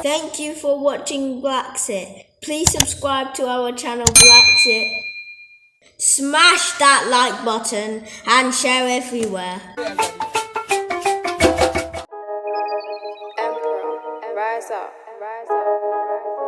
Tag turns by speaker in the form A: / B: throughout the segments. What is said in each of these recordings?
A: Thank you for watching BlaXit. Please subscribe to our channel BlaXit. Smash that like button and share everywhere.
B: Emperor, rise up, rise up, rise up.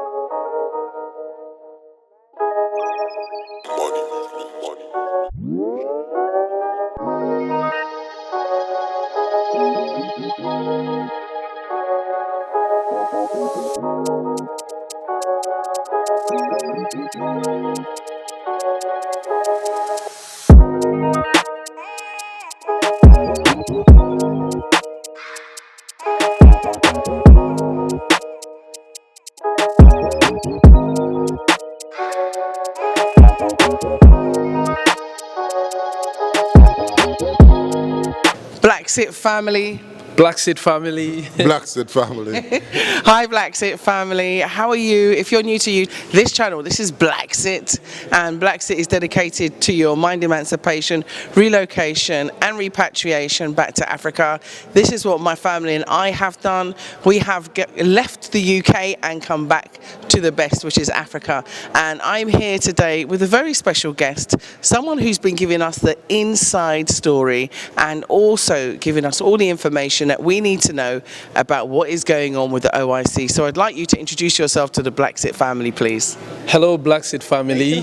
C: BlaXit family.
D: BlaXit family.
E: BlaXit family.
C: Hi BlaXit family, how are you? If you're new to this channel, this is BlaXit, and BlaXit is dedicated to your mind emancipation, relocation and repatriation back to Africa. This is what my family and I have done. We have left the UK and come back to the best, which is Africa, and I'm here today with a very special guest, someone who's been giving us the inside story and also giving us all the information that we need to know about what is going on with the OIC. So I'd like you to introduce yourself to the BlaXit family, please.
D: Hello, BlaXit family.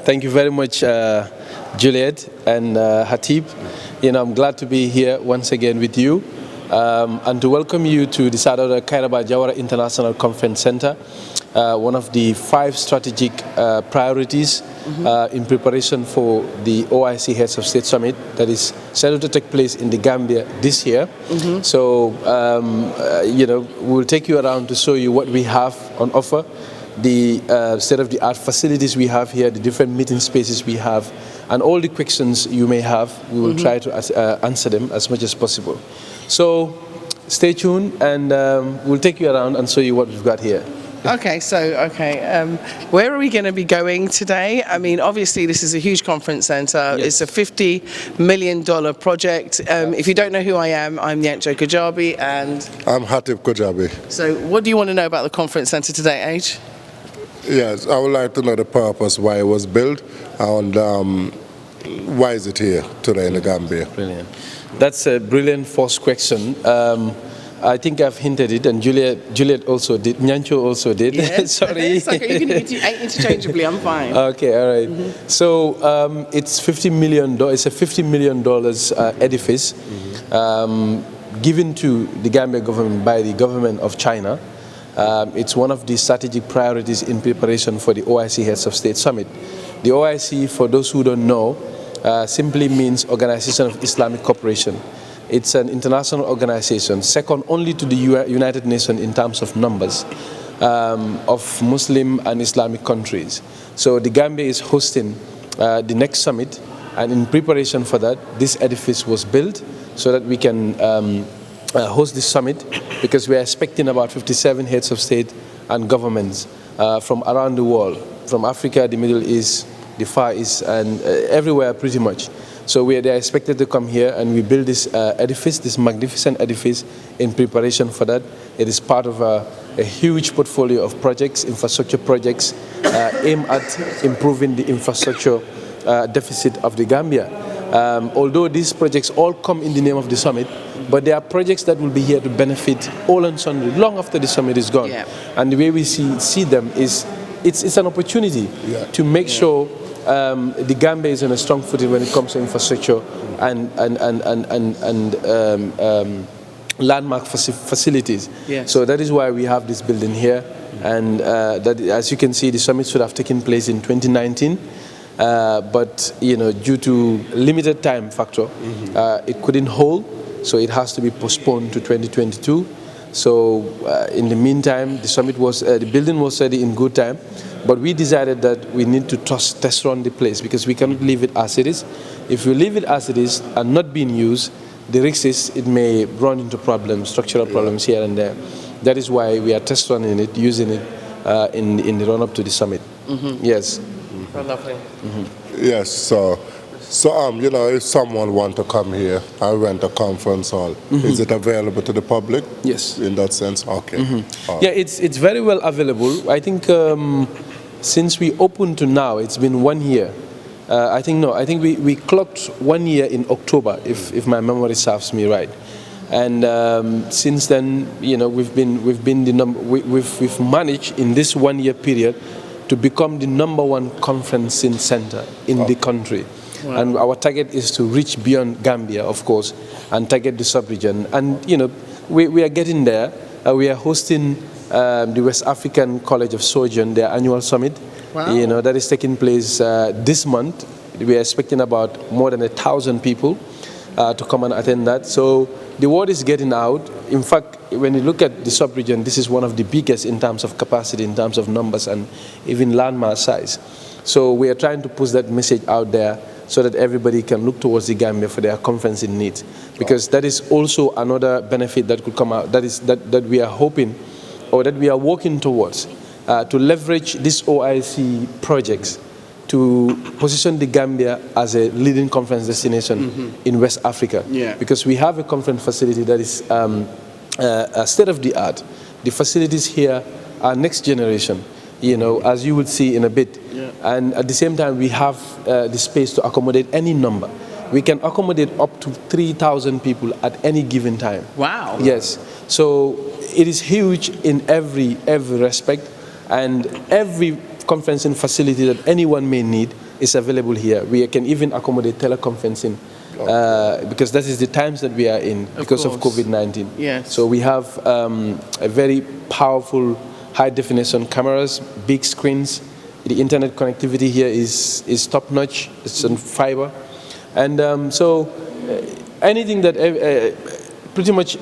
D: Thank you very much, Juliet and Hatib. I'm glad to be here once again with you and to welcome you to the Sadara Kairaba Jawara International Conference Center, one of the 5 strategic priorities in preparation for the OIC Heads of State Summit that is scheduled to take place in the Gambia this year. So, we'll take you around to show you what we have on offer, the state-of-the-art facilities we have here, the different meeting spaces we have, and all the questions you may have. We will try to answer them as much as possible. So, stay tuned and we'll take you around and show you what we've got here.
C: Okay, where are we going to be going today? I mean, obviously this is a huge conference center. Yes. It's a $50 million project. If you don't know who I am, I'm Nyancho Kajabi and...
E: I'm Hatib Kajabi.
C: So what do you want to know about the conference center today, Age?
E: Yes, I would like to know the purpose, why it was built, and why is it here today in the Gambia?
D: Brilliant. That's a brilliant first question. I think I've hinted it, and Juliet also did. Nyancho also did.
C: Yes.
D: Sorry.
C: It's okay. You can interchangeably. I'm fine.
D: Okay. All right. So it's $50 million. It's a $50 million edifice given to the Gambia government by the government of China. It's one of the strategic priorities in preparation for the OIC Heads of State Summit. The OIC, for those who don't know, simply means Organization of Islamic Cooperation. It's an international organization, second only to the United Nations in terms of numbers of Muslim and Islamic countries. So the Gambia is hosting the next summit, and in preparation for that, this edifice was built so that we can host this summit, because we are expecting about 57 heads of state and governments from around the world, from Africa, the Middle East, the Far East, and everywhere pretty much. So they are expected to come here, and we build this edifice, this magnificent edifice, in preparation for that. It is part of a huge portfolio of projects, infrastructure projects, aimed at improving the infrastructure deficit of the Gambia. Although these projects all come in the name of the summit, but there are projects that will be here to benefit all and sundry long after the summit is gone. Yeah. And the way we see them is it's an opportunity to make sure the Gambia is on a strong footing when it comes to infrastructure and landmark facilities. Yes. So that is why we have this building here, and that, as you can see, the summit should have taken place in 2019, but due to limited time factor, it couldn't hold, so it has to be postponed to 2022. So in the meantime, the building was ready in good time, but we decided that we need to test run the place, because we cannot leave it as it is. If we leave it as it is and not being used, the risk is it may run into problems, structural problems here and there. That is why we are test running it, using it in the run-up to the summit. Yes.
C: Lovely.
E: Yes, so So, you know, if someone want to come here, I rent a conference hall. Is it available to the public?
D: Yes.
E: In that sense, okay. All
D: Yeah,
E: right.
D: it's very well available. I think since we opened to now, it's been 1 year. I think we clocked 1 year in October, if my memory serves me right. And since then, you know, we've managed in this 1 year period to become the #1 conferencing center in the country. Wow. And our target is to reach beyond Gambia, of course, and target the sub-region. And, you know, we are getting there. We are hosting the West African College of Surgeons, their annual summit. Wow. You know, that is taking place this month. We are expecting about more than 1,000 people to come and attend that. So the word is getting out. In fact, when you look at the sub-region, this is one of the biggest in terms of capacity, in terms of numbers, and even landmass size. So we are trying to push that message out there so that everybody can look towards the Gambia for their conferencing needs. Because that is also another benefit that could come out, that we are hoping, or that we are working towards, to leverage these OIC projects to position the Gambia as a leading conference destination in West Africa. Yeah. Because we have a conference facility that is state-of-the-art. The facilities here are next generation, you know, as you will see in a bit. Yeah. And at the same time, we have the space to accommodate any number. We can accommodate up to 3,000 people at any given time. Wow. Yes. So it is huge in every respect, and every conferencing facility that anyone may need is available here. We can even accommodate teleconferencing because that is the times that we are in because of COVID-19. Yes. So we have a very powerful high-definition cameras, big screens. The internet connectivity here is top-notch. It's on fiber. And so anything that pretty much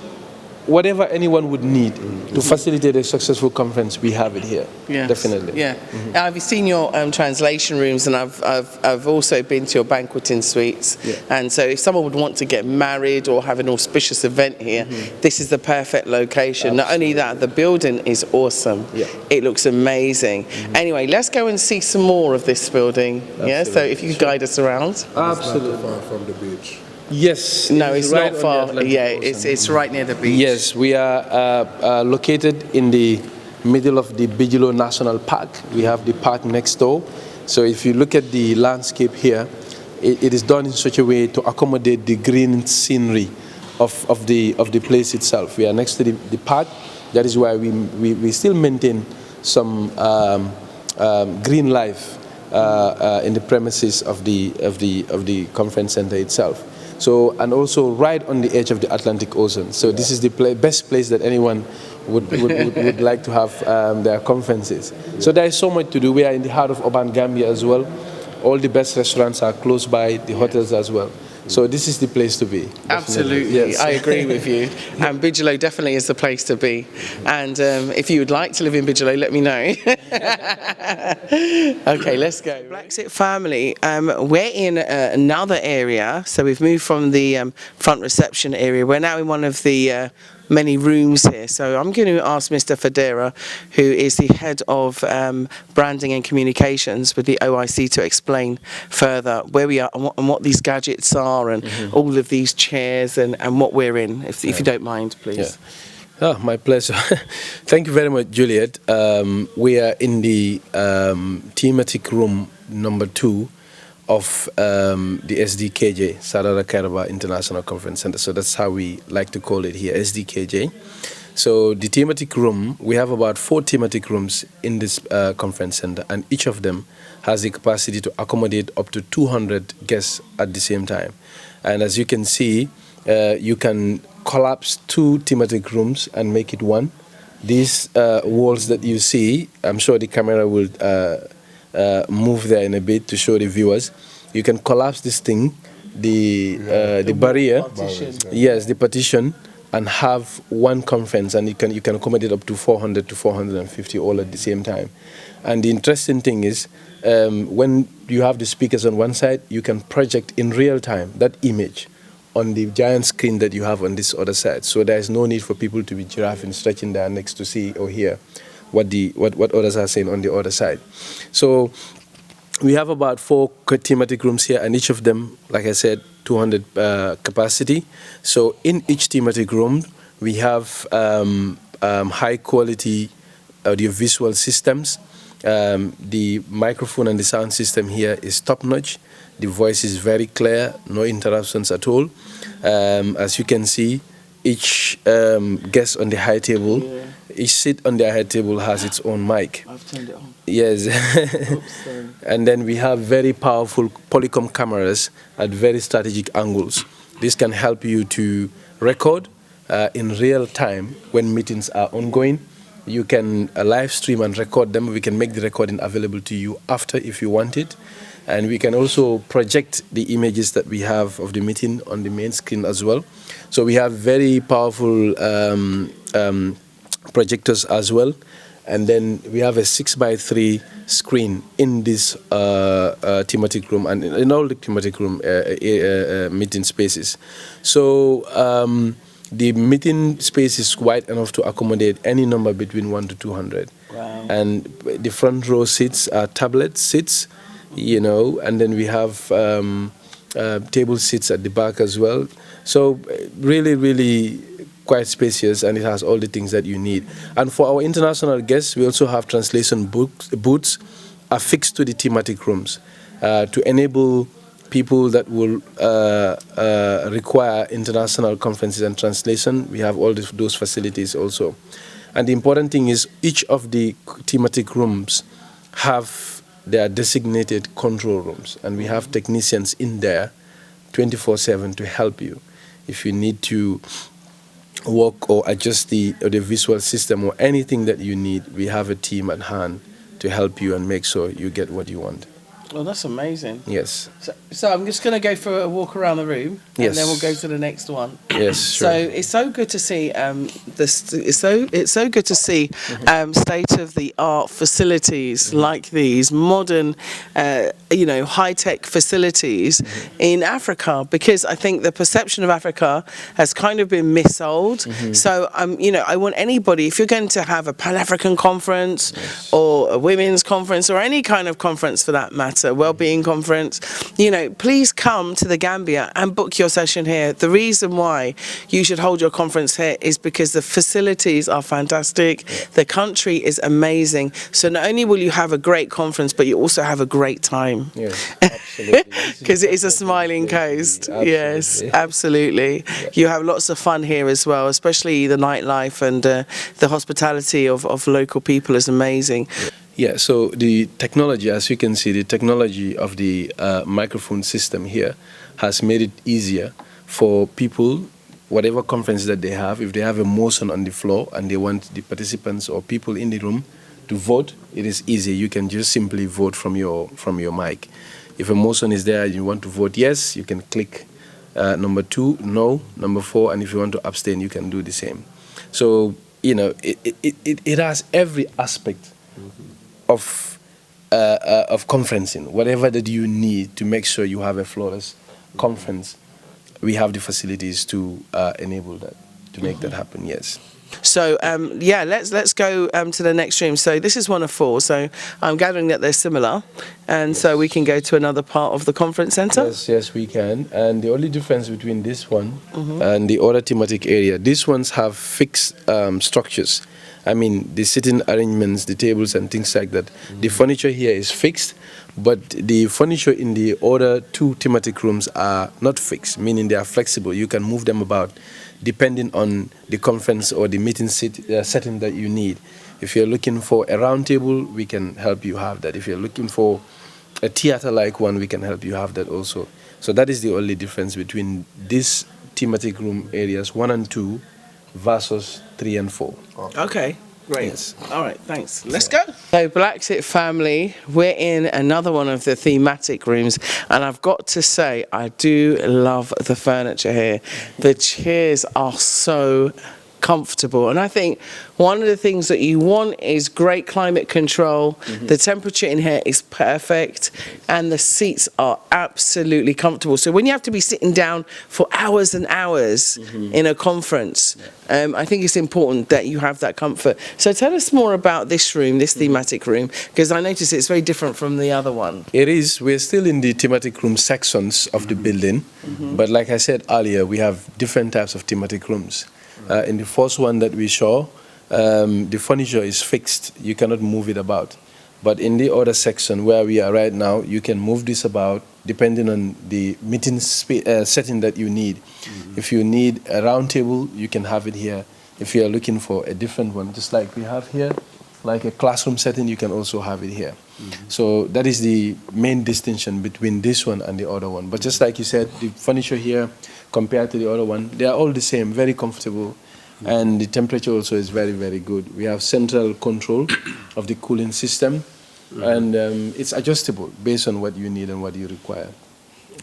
D: whatever anyone would need to facilitate a successful conference, we have it here. Yes. Definitely.
C: Yeah. I've seen your translation rooms, and I've also been to your banqueting suites. Yeah. And so, if someone would want to get married or have an auspicious event here, this is the perfect location. Absolutely. Not only that, the building is awesome. Yeah. It looks amazing. Anyway, let's go and see some more of this building. Absolutely. Yeah. So, if you could guide us around.
E: Absolutely. It's not too far from the beach.
D: Yes.
C: No, it's right not far. Yeah, it's right near the beach.
D: Yes, we are located in the middle of the Bigelow National Park. We have the park next door. So if you look at the landscape here, it is done in such a way to accommodate the green scenery of the place itself. We are next to the park. That is why we still maintain some green life in the premises of the conference center itself. So, and also right on the edge of the Atlantic Ocean. So this is the best place that anyone would like to have their conferences. So there is so much to do. We are in the heart of urban Gambia as well. All the best restaurants are close by, the hotels as well. So this is the place to be. Definitely.
C: Absolutely, yes. I agree with you. And Bigelow definitely is the place to be. And if you would like to live in Bigelow, let me know. Okay, let's go. BlaXit Family, we're in another area. So we've moved from the front reception area. We're now in one of the many rooms here. So I'm going to ask Mr. Federa, who is the head of branding and communications with the OIC, to explain further where we are and what these gadgets are and all of these chairs and what we're in, if you don't mind, please.
D: Yeah. Oh, my pleasure. Thank you very much, Juliet. We are in the Thematic Room number 2 of the SDKJ, Sarara Kairaba International Conference Center. So that's how we like to call it here, SDKJ. So the thematic room, we have about 4 thematic rooms in this conference center, and each of them has the capacity to accommodate up to 200 guests at the same time. And as you can see, you can collapse 2 thematic rooms and make it one. These walls that you see, I'm sure the camera will move there in a bit to show the viewers. You can collapse this thing, the barrier, yes, the partition, and have one conference, and you can accommodate up to 400 to 450 all at the same time. And the interesting thing is, when you have the speakers on one side, you can project in real time that image on the giant screen that you have on this other side. So there is no need for people to be giraffing, stretching their necks to see or hear what others are saying on the other side. So we have about 4 thematic rooms here, and each of them, like I said, 200 capacity. So in each thematic room, we have high quality audiovisual systems. The microphone and the sound system here is top notch. The voice is very clear, no interruptions at all. As you can see, each guest on the high table, each seat on the high table has its own mic.
C: I've turned it on.
D: Yes.
C: Oops,
D: And then we have very powerful polycom cameras at very strategic angles. This can help you to record in real time when meetings are ongoing. You can live stream and record them. We can make the recording available to you after if you want it. And we can also project the images that we have of the meeting on the main screen as well. So we have very powerful projectors as well. And then we have a 6x3 screen in this thematic room and in all the thematic room meeting spaces. So the meeting space is wide enough to accommodate any number between 1 to 200.
C: Wow.
D: And the front row seats are tablet seats, you know, and then we have table seats at the back as well. So really, really quite spacious, and it has all the things that you need. And for our international guests, we also have translation booths affixed to the thematic rooms to enable people that will require international conferences and translation. We have all those facilities also. And the important thing is each of the thematic rooms have their designated control rooms, and we have technicians in there 24/7 to help you. If you need to work or adjust the visual system or anything that you need, we have a team at hand to help you and make sure you get what you want.
C: Well, that's amazing.
D: Yes.
C: So I'm just going to go for a walk around the room, and
D: Yes.
C: then we'll go to the next one.
D: Yes,
C: So
D: sure.
C: it's so good to see it's so good to see state of the art facilities like these modern, high tech facilities in Africa, because I think the perception of Africa has kind of been missold. So I want anybody, if you're going to have a Pan African conference or a women's conference or any kind of conference for that matter, well-being conference, please come to the Gambia and book your session here. The reason why you should hold your conference here is because the facilities are fantastic. The country is amazing. So not only will you have a great conference, but you also have a great time.
D: Yes, absolutely.
C: Because it is a smiling coast. Yes, absolutely. You have lots of fun here as well, especially the nightlife and the hospitality of local people is amazing.
D: Yeah, so the technology, as you can see, the technology of the microphone system here has made it easier for people, whatever conference that they have, if they have a motion on the floor and they want the participants or people in the room to vote, it is easy. You can just simply vote from your mic. If a motion is there and you want to vote yes, you can click number 2, no, number 4, and if you want to abstain, you can do the same. So, it has every aspect of conferencing, whatever that you need to make sure you have a flawless conference. We have the facilities to enable that, to make that happen. Yes.
C: So let's go to the next room. So this is one of 4. So I'm gathering that they're similar, and so we can go to another part of the conference center.
D: Yes, we can. And the only difference between this one and the other thematic area, these ones have fixed structures. I mean, the sitting arrangements, the tables and things like that. The furniture here is fixed, but the furniture in the other 2 thematic rooms are not fixed, meaning they are flexible. You can move them about depending on the conference or the meeting setting that you need. If you're looking for a round table, we can help you have that. If you're looking for a theater-like one, we can help you have that also. So that is the only difference between these thematic room areas 1 and 2 versus 3 and 4.
C: Okay, great.
D: Yes.
C: All right, thanks. Let's go. So BlaXit Family, we're in another one of the thematic rooms, and I've got to say, I do love the furniture here. The chairs are so comfortable. And I think one of the things that you want is great climate control. The temperature in here is perfect, and the seats are absolutely comfortable. So when you have to be sitting down for hours and hours in a conference, I think it's important that you have that comfort. So tell us more about this room, this thematic room, because I notice it's very different from the other one.
D: It is. We're still in the thematic room sections of the building, but like I said earlier, we have different types of thematic rooms. In the first one that we saw, the furniture is fixed. You cannot move it about. But in the other section where we are right now, you can move this about depending on the meeting setting that you need. If you need a round table, you can have it here. If you are looking for a different one, just like we have here, like a classroom setting, you can also have it here. So that is the main distinction between this one and the other one. But just like you said, the furniture here compared to the other one, they are all the same, very comfortable. And the temperature also is very, very good. We have central control of the cooling system, and it's adjustable based on what you need and what you require.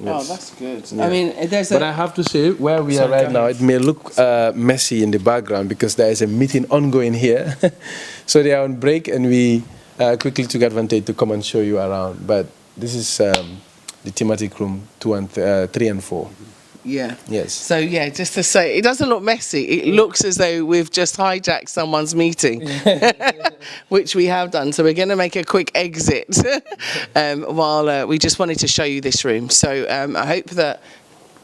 C: Oh, that's good.
D: Yeah.
C: I mean,
D: But I have to say, where we are right now, it may look messy in the background because there is a meeting ongoing here. So they are on break, and we quickly took advantage to come and show you around. But this is the thematic room 3 and 4.
C: Yeah.
D: Yes.
C: So yeah, just to say, it doesn't look messy. It looks as though we've just hijacked someone's meeting, which we have done. So we're going to make a quick exit while we just wanted to show you this room. So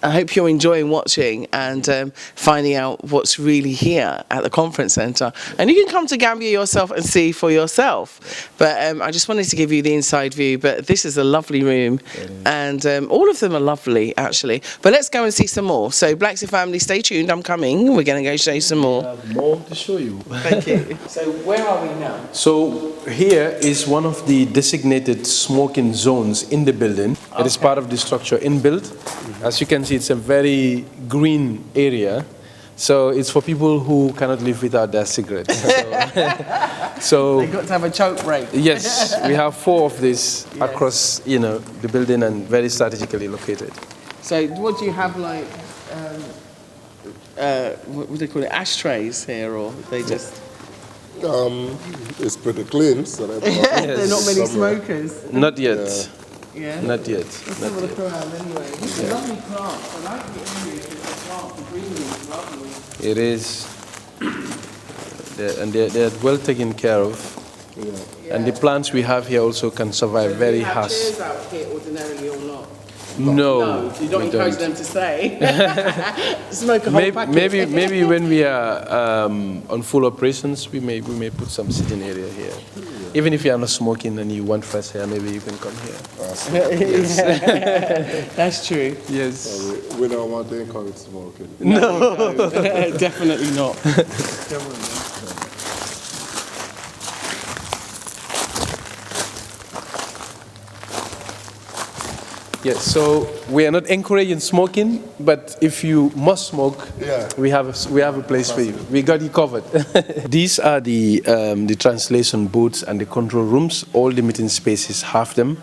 C: I hope you're enjoying watching and finding out what's really here at the conference centre. And you can come to Gambia yourself and see for yourself. But I just wanted to give you the inside view. But this is a lovely room, and all of them are lovely, actually. But let's go and see some more. So Bla Xit family, stay tuned. I'm coming. We're going to go show you some more.
D: We have more to show you.
C: Thank you. So where are we now?
D: So here is one of the designated smoking zones in the building. It is part of the structure inbuilt. As you can see, it's a very green area. So it's for people who cannot live without their cigarettes. So
C: They've got to have a choke break.
D: yes, we have 4 of these across, the building, and very strategically located.
C: So what do you have, like, what do they call it, ashtrays here, or they just...
E: It's pretty clean. So
C: There are not many smokers.
D: Not yet.
C: Yeah.
D: Not yet.
C: Let's have a look around anyway. These are lovely plants. I like the area because the plants, the greenery is lovely.
D: It is. And they're well taken care of.
C: Yeah.
D: And the plants we have here also can survive very harsh.
C: Do you have chairs out here ordinarily or not?
D: No,
C: you don't
D: we
C: encourage
D: don't.
C: them to stay. Smoke a whole packet.
D: Maybe when we are on full operations, we may put some sitting area here. Even if you are not smoking and you want fresh air, maybe you can come here.
C: Yes. That's true.
D: Yes.
E: we don't want to encourage smoking.
C: No, definitely not.
D: Yes, so we are not encouraging smoking, but if you must smoke, we have a place for you. We got you covered. These are the translation booths and the control rooms. All the meeting spaces have them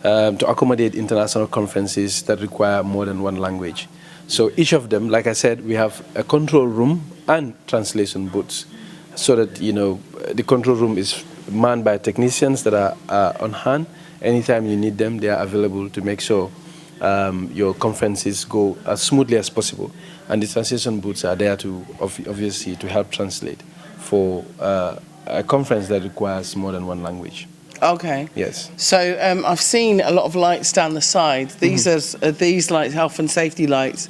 D: to accommodate international conferences that require more than one language. So each of them, like I said, we have a control room and translation booths, so that the control room is manned by technicians that are on hand. Anytime you need them, they are available to make sure your conferences go as smoothly as possible. And the translation booths are there to obviously to help translate for a conference that requires more than one language.
C: Okay.
D: Yes.
C: So I've seen a lot of lights down the side. These are these like health and safety lights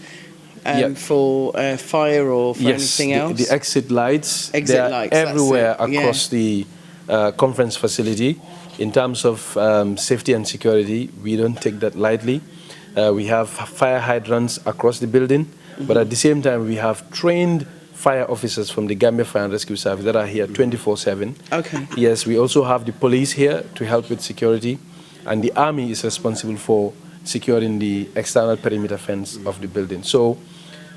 C: for fire or for anything else?
D: The exit lights.
C: Exit lights.
D: Everywhere across the conference facility. In terms of safety and security, we don't take that lightly. We have fire hydrants across the building, but at the same time, we have trained fire officers from the Gambia Fire and Rescue Service that are here 24/7.
C: Okay.
D: Yes, we also have the police here to help with security, and the army is responsible for securing the external perimeter fence of the building. So,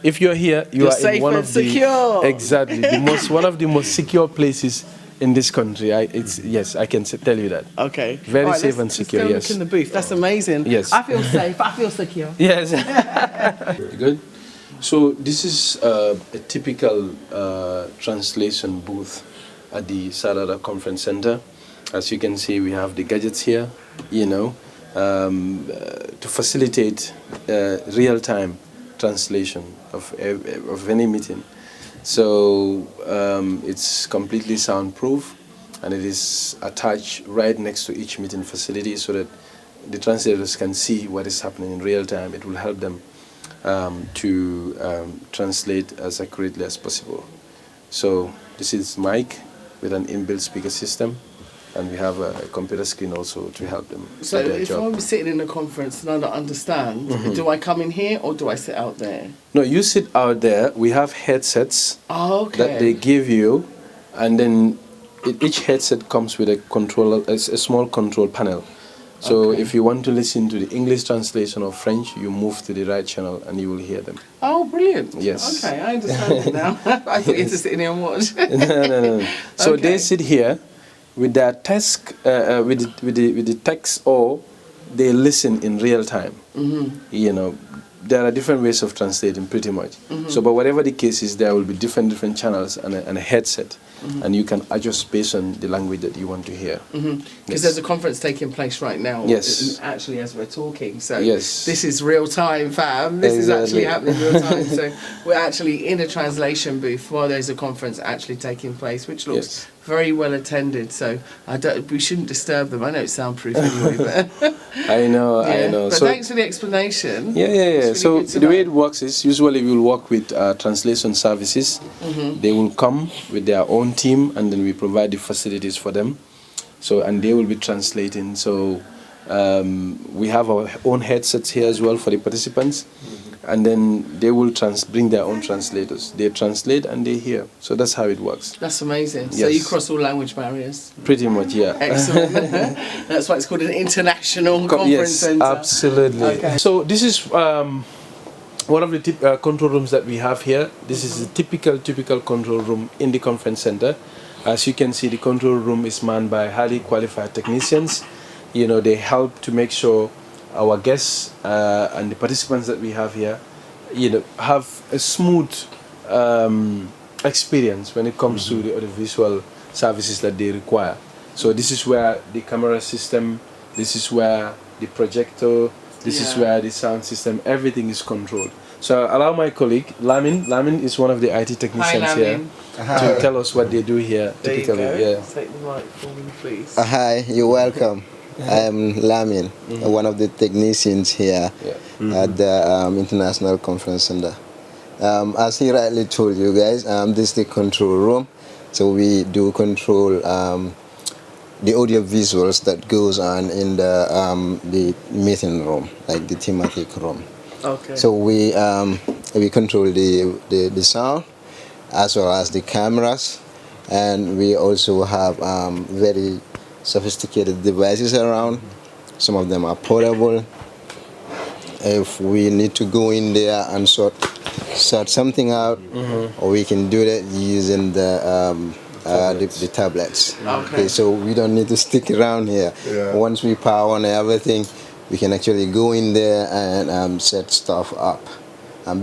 D: if you're here, you're are
C: safe
D: in one
C: and
D: of
C: secure.
D: Exactly one of the most secure places in this country. Yes, I can tell you that.
C: Okay.
D: Very
C: right,
D: safe and secure.
C: Let's go look in the booth. That's amazing.
D: Yes.
C: I feel safe. I feel secure.
D: Yes. Good. So this is a typical translation booth at the Sarada Conference Center. As you can see, we have the gadgets here, to facilitate real-time translation of any meeting. So it's completely soundproof, and it is attached right next to each meeting facility so that the translators can see what is happening in real time. It will help them to translate as accurately as possible. So this is mic with an inbuilt speaker system, and we have a computer screen also to help them.
C: So if I'm sitting in a conference and I don't understand, do I come in here or do I sit out there?
D: No, you sit out there. We have headsets that they give you, and then each headset comes with a controller, a small control panel. So if you want to listen to the English translation of French, you move to the right channel and you will hear them.
C: Oh, brilliant.
D: Yes.
C: Okay, I understand it now. I thought you had to sit in here and watch.
D: No. So they sit here with their task, with the text, or they listen in real time. There are different ways of translating pretty much. So, but whatever the case is, there will be different channels and a headset. And you can adjust based on the language that you want to hear.
C: Because there's a conference taking place right now.
D: Yes.
C: Actually, as we're talking. So
D: yes.
C: This is real time, fam. This is actually happening real time. So we're actually in a translation booth while there's a conference actually taking place, which looks very well attended. So we shouldn't disturb them. I know it's soundproof anyway, but
D: I know.
C: But so, thanks for the explanation.
D: Yeah. Really so the way it works is usually we'll work with translation services. They will come with their own team, and then we provide the facilities for them. So, and they will be translating. So we have our own headsets here as well for the participants, and then they will bring their own translators. They translate and they hear. So that's how it works.
C: That's amazing.
D: Yes.
C: So you cross all language barriers.
D: Pretty much, yeah.
C: Excellent. That's why it's called an international conference center.
D: Absolutely. Okay. So this is one of the control rooms that we have here. This is a typical control room in the conference center. As you can see, the control room is manned by highly qualified technicians. They help to make sure our guests and the participants that we have here, have a smooth experience when it comes to the audiovisual services that they require. So this is where the camera system, this is where the projector, this is where the sound system, everything is controlled. So allow my colleague, Lamin. Lamin is one of the IT technicians here to tell us what they do here typically.
C: Take the mic for me, please.
F: Hi, you're welcome. I'm Lamin, one of the technicians here at the International Conference Center. As he rightly told you guys, this is the control room. So we do control the audio visuals that goes on in the meeting room, like the thematic room.
C: Okay.
F: So we control the sound as well as the cameras, and we also have very sophisticated devices around. Some of them are portable. If we need to go in there and sort something out, or we can do that using the tablets. Okay, so we don't need to stick around here. Once we power on everything, we can actually go in there and set stuff up.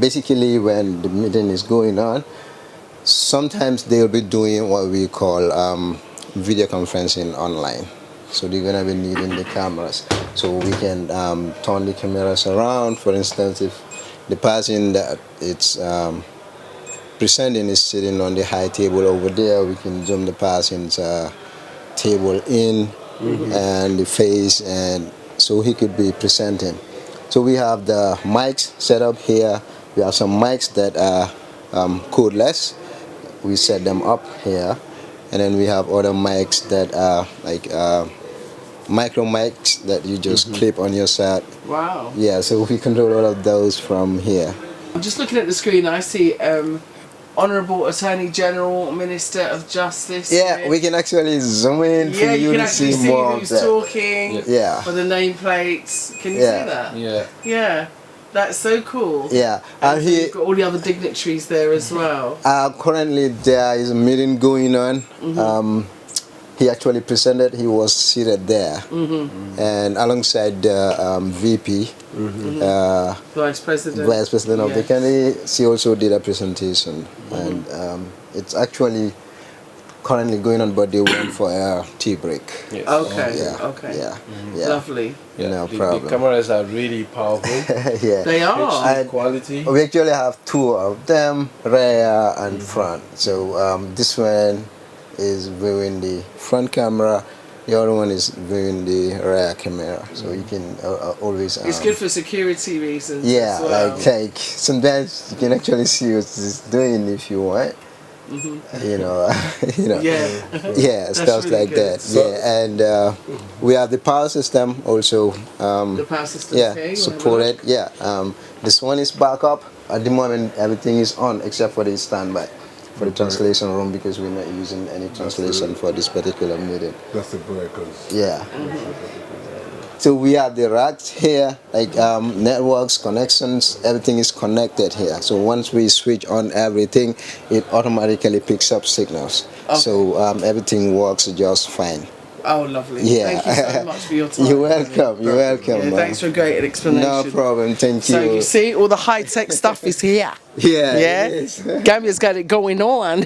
F: Basically, when the meeting is going on, sometimes they'll be doing what we call video conferencing online. So they're going to be needing the cameras. So we can turn the cameras around. For instance, if the person that it's presenting is sitting on the high table over there, we can zoom the person's table in and the face, and so he could be presenting. So we have the mics set up here. We have some mics that are codeless. We set them up here. And then we have other mics that are like micro mics that you just clip on your side.
C: Wow.
F: Yeah, so we control all of those from here.
C: I'm just looking at the screen. I see Honourable Attorney General, Minister of Justice.
F: Yeah, we can actually zoom in for you to see more
C: who's
F: of that.
C: talking.
F: Yeah.
C: For the nameplates. Can you see that?
D: Yeah.
C: Yeah. That's so cool.
F: Yeah.
C: And you've got all the other dignitaries there as well.
F: Currently there is a meeting going on. He actually presented, he was seated there. And alongside the VP
C: Vice President.
F: Vice President of the Kennedy. She also did a presentation, and it's actually currently going on, but they went for a tea break.
D: Yes.
C: Okay.
F: Yeah.
C: Okay.
F: Yeah.
C: Lovely.
F: No
D: the
F: problem.
D: cameras are really powerful.
F: Yeah.
C: They are.
F: And
D: Quality.
F: we actually have two of them, rear and front. So this one is viewing the front camera. The other one is viewing the rear camera. So you can always.
C: It's good for security reasons.
F: Yeah,
C: as well.
F: like sometimes you can actually see what it's doing if you want. You know,
C: Yeah.
F: stuff
C: really
F: like
C: good.
F: that. Yeah, and we have the power system also.
C: The power system.
F: Yeah,
C: here, you wanna have a
F: supported.
C: look?
F: Yeah, this one is backup. At the moment, everything is on except for the standby for the translation room, because we're not using any translation for this particular meeting.
E: That's the breakers.
F: Yeah. So we have the racks here, like networks, connections, everything is connected here. So once we switch on everything, it automatically picks up signals.
C: Okay.
F: So everything works just fine.
C: Oh, lovely.
F: Yeah.
C: Thank you so much for your time.
F: You're welcome. You're welcome.
C: Yeah,
F: man.
C: thanks for a great explanation.
F: No problem. Thank you.
C: So you see, all the high-tech stuff is here.
F: Yeah.
C: Yeah,
F: it is.
C: Gambia's got it going on.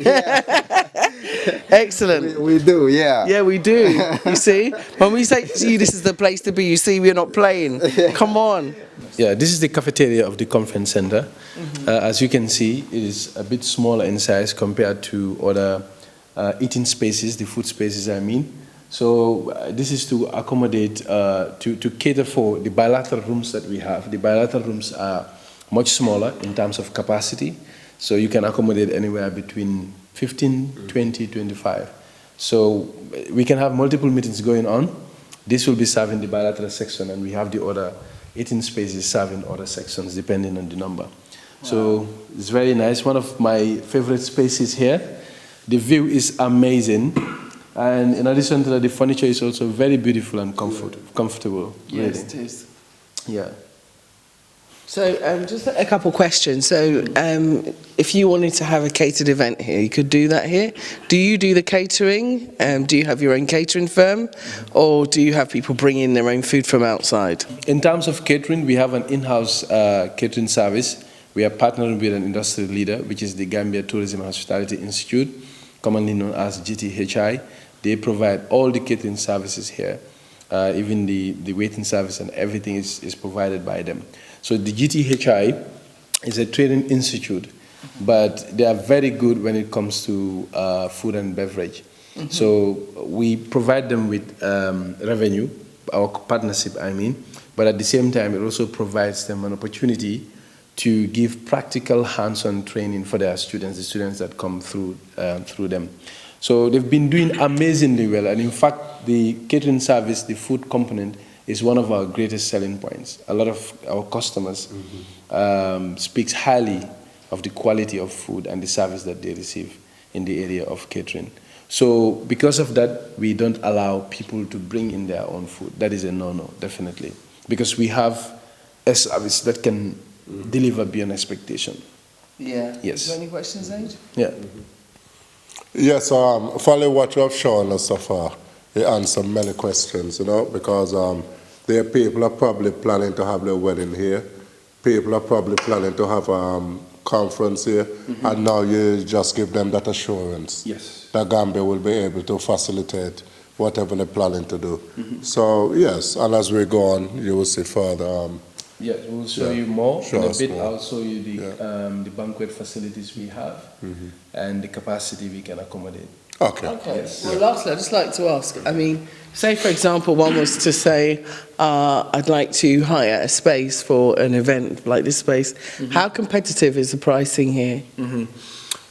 C: Excellent.
F: We do. Yeah.
C: Yeah, we do. You see, when we say to you, this is the place to be, you see, we're not playing. Come on.
D: Yeah, this is the cafeteria of the conference center. As you can see, it is a bit smaller in size compared to other eating spaces, the food spaces I mean. So this is to accommodate, to cater for the bilateral rooms that we have. The bilateral rooms are much smaller in terms of capacity. So you can accommodate anywhere between 15, 20, 25. So we can have multiple meetings going on. This will be serving the bilateral section, and we have the other 18 spaces serving other sections depending on the number. Wow. So it's very nice. One of my favorite spaces here. The view is amazing. And in addition to that, the furniture is also very beautiful and comfortable.
C: Yes,
D: really.
C: it is.
D: Yeah.
C: So just a couple questions. So if you wanted to have a catered event here, you could do that here. Do you do the catering? Do you have your own catering firm? Or do you have people bring in their own food from outside?
D: In terms of catering, we have an in-house catering service. We are partnering with an industry leader, which is the Gambia Tourism and Hospitality Institute, commonly known as GTHI. They provide all the catering services here. Even the waiting service and everything is provided by them. So the GTHI is a training institute, but they are very good when it comes to food and beverage. So we provide them with revenue, our partnership I mean, but at the same time it also provides them an opportunity to give practical hands-on training for their students, the students that come through them. So they've been doing amazingly well, and in fact the catering service, the food component, is one of our greatest selling points. A lot of our customers speaks highly of the quality of food and the service that they receive in the area of catering. So because of that, we don't allow people to bring in their own food. That is a no-no, definitely. Because we have a service that can deliver beyond expectation.
C: Yeah.
D: Yes.
C: Is there any questions, Age?
D: Yeah.
E: Yes, following what you have shown us so far, you answer many questions, you know, because there are people are probably planning to have their wedding here. People are probably planning to have a conference here, and now you just give them that assurance.
D: Yes.
E: That Gambia will be able to facilitate whatever they're planning to do. So, yes, and as we go on, you will see further.
D: Yes, we'll show you more in a bit.
E: More.
D: I'll show you the banquet facilities we have and the capacity we can accommodate.
E: Okay.
C: Okay.
D: Yes.
C: Well, lastly, I'd just like to ask, I mean, say, for example, one was to say, I'd like to hire a space for an event like this space. How competitive is the pricing here?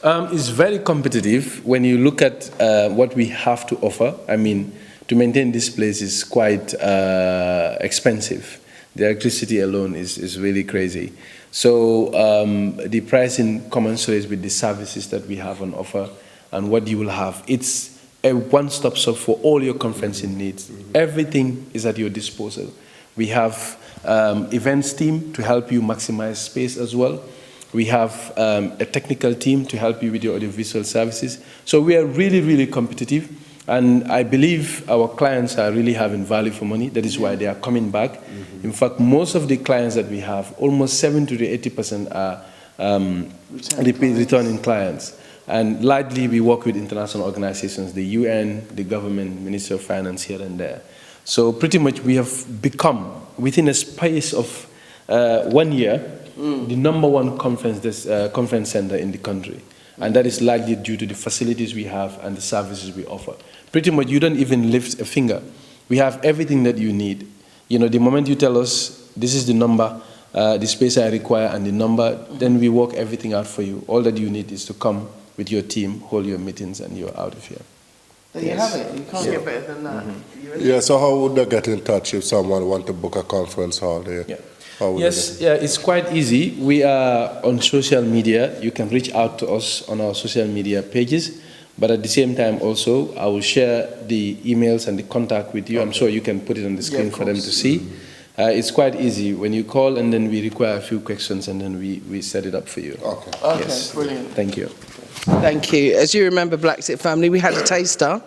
D: It's very competitive when you look at what we have to offer. I mean, to maintain this place is quite expensive. The electricity alone is really crazy. So the pricing commensurates with the services that we have on offer and what you will have. It's a one-stop shop for all your conferencing needs. Everything is at your disposal. We have events team to help you maximize space as well. We have a technical team to help you with your audiovisual services. So we are really, really competitive. And I believe our clients are really having value for money. That is why they are coming back. In fact, most of the clients that we have, almost 70 to 80% are returning clients. And largely we work with international organizations, the UN, the government, Ministry of Finance here and there. So pretty much we have become, within a space of 1 year, the #1 conference center in the country. And that is largely due to the facilities we have and the services we offer. Pretty much you don't even lift a finger. We have everything that you need. You know, the moment you tell us, this is the number, the space I require and the number, then we work everything out for you. All that you need is to come with your team, hold your meetings, and you're out of here.
C: There you have it. You can't get better than that.
E: Yeah, so how would they get in touch if someone want to book a conference hall there?
D: Yeah. Yes, yeah, it's quite easy. We are on social media. You can reach out to us on our social media pages. But at the same time also, I will share the emails and the contact with you. I'm sure you can put it on the screen for them to see. It's quite easy. When you call and then we require a few questions and then we set it up for you.
E: Okay.
D: Yes.
C: Brilliant.
D: Thank you.
C: Thank you. As you remember, BlaXit Family, we had a taster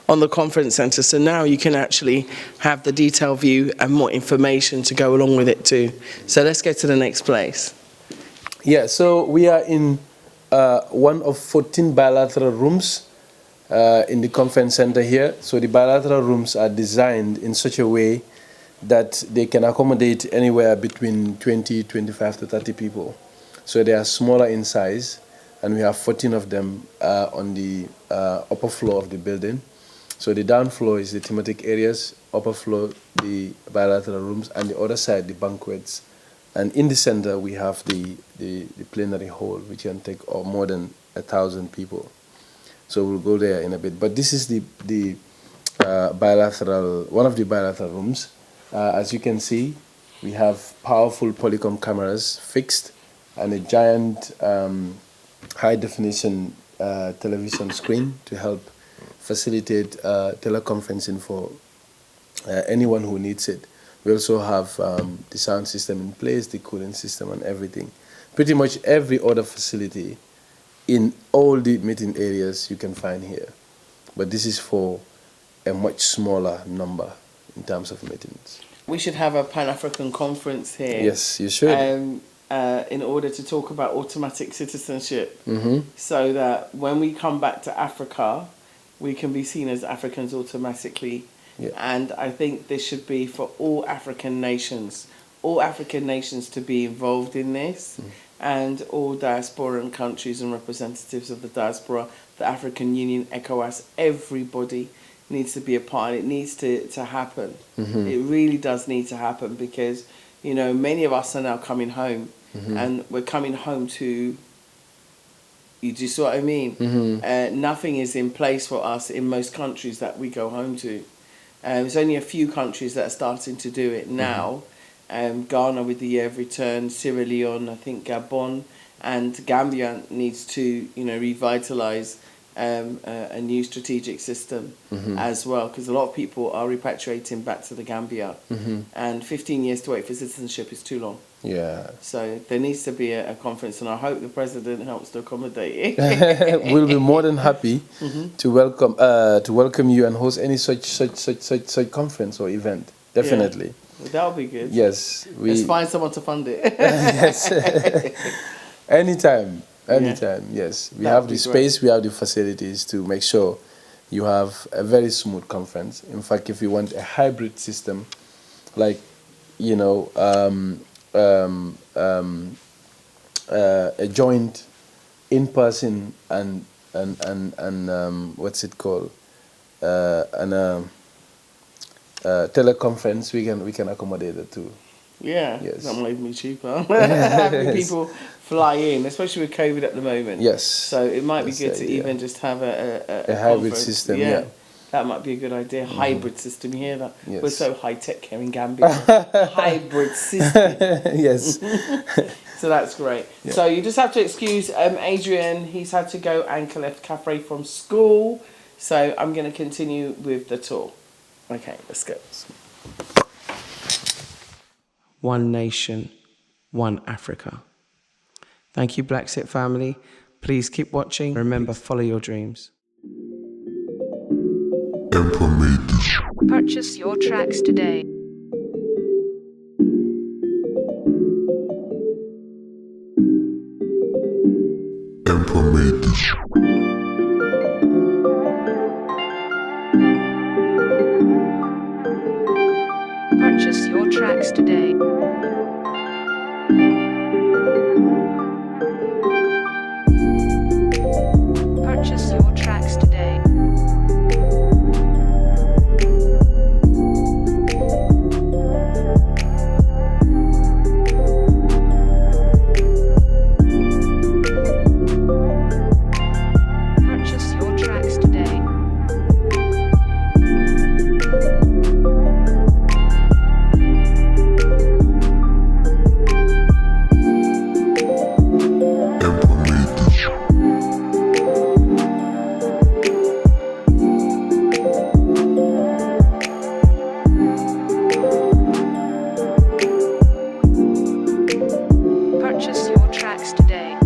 C: on the conference centre, so now you can actually have the detailed view and more information to go along with it too. So let's go to the next place.
D: Yeah, so we are in one of 14 bilateral rooms in the conference center here. So the bilateral rooms are designed in such a way that they can accommodate anywhere between 20, 25 to 30 people. So they are smaller in size, and we have 14 of them on the upper floor of the building. So the down floor is the thematic areas, upper floor the bilateral rooms, and the other side the banquets. And in the center we have the plenary hall, which can take more than 1,000 people. So we'll go there in a bit. But this is the bilateral, one of the bilateral rooms. As you can see, we have powerful Polycom cameras fixed and a giant high-definition television screen to help facilitate teleconferencing for anyone who needs it. We also have the sound system in place, the cooling system and everything. Pretty much every other facility in all the meeting areas you can find here. But this is for a much smaller number in terms of meetings.
C: We should have a Pan-African conference here.
D: Yes, you should.
C: In order to talk about automatic citizenship, so that when we come back to Africa, we can be seen as Africans automatically.
D: Yeah.
C: And I think this should be for all African nations to be involved in this, and all diasporan countries and representatives of the diaspora, the African Union, ECOWAS, everybody needs to be a part. It needs to happen. It really does need to happen, because, you know, many of us are now coming home, and we're coming home to, you do see what I mean? Nothing is in place for us in most countries that we go home to. There's only a few countries that are starting to do it now. Ghana with the year of return, Sierra Leone, I think Gabon, and Gambia needs to, you know, revitalise a new strategic system as well, because a lot of people are repatriating back to the Gambia, and 15 years to wait for citizenship is too long.
D: Yeah.
C: So there needs to be a conference, and I hope the president helps to accommodate it.
D: We'll be more than happy to welcome you and host any such conference or event. Definitely.
C: Yeah. That'll be good.
D: Yes.
C: Let's find someone to fund it.
D: Yes. Anytime. Yes. We have the space, we have the facilities to make sure you have a very smooth conference. In fact, if you want a hybrid system, like, you know, a joint in-person and what's it called, teleconference, we can accommodate it too.
C: Yeah,
D: yes.
C: That might be cheaper. Having people fly in, especially with COVID at the moment.
D: Yes.
C: So it might be good to even just have a
D: hybrid system. Yeah.
C: That might be a good idea. Hybrid system. You hear that?
D: Yes.
C: We're so high tech here in Gambia. Hybrid system.
D: Yes.
C: So that's great.
D: Yeah.
C: So you just have to excuse Adrian. He's had to go and collect Cafe from school. So I'm going to continue with the tour. Okay, let's go. One nation, one Africa. Thank you, BlaXit family. Please keep watching. Remember, follow your dreams.
B: Purchase your tracks today. Purchase your tracks today. Purchase your tracks today. Purchase your tracks today. Purchase your tracks today.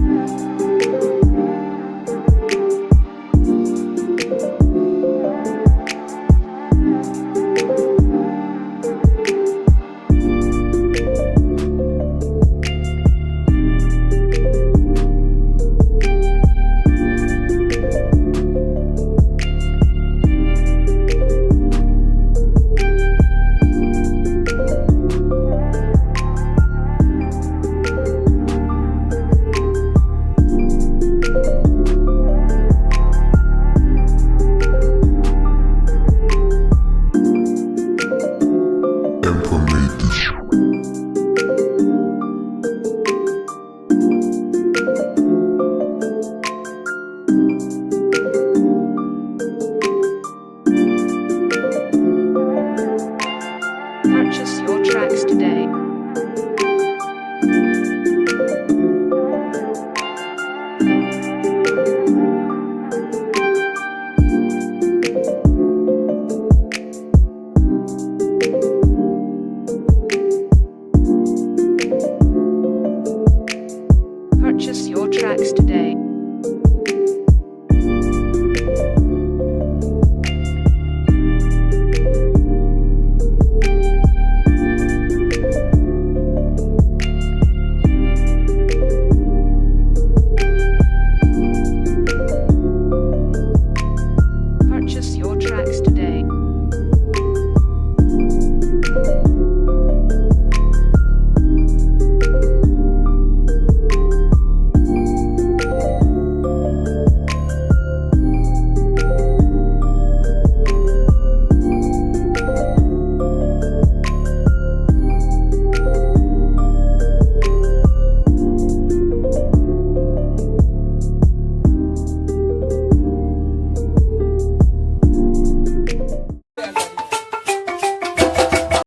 B: Purchase your tracks today. Purchase your tracks today. Purchase your tracks today.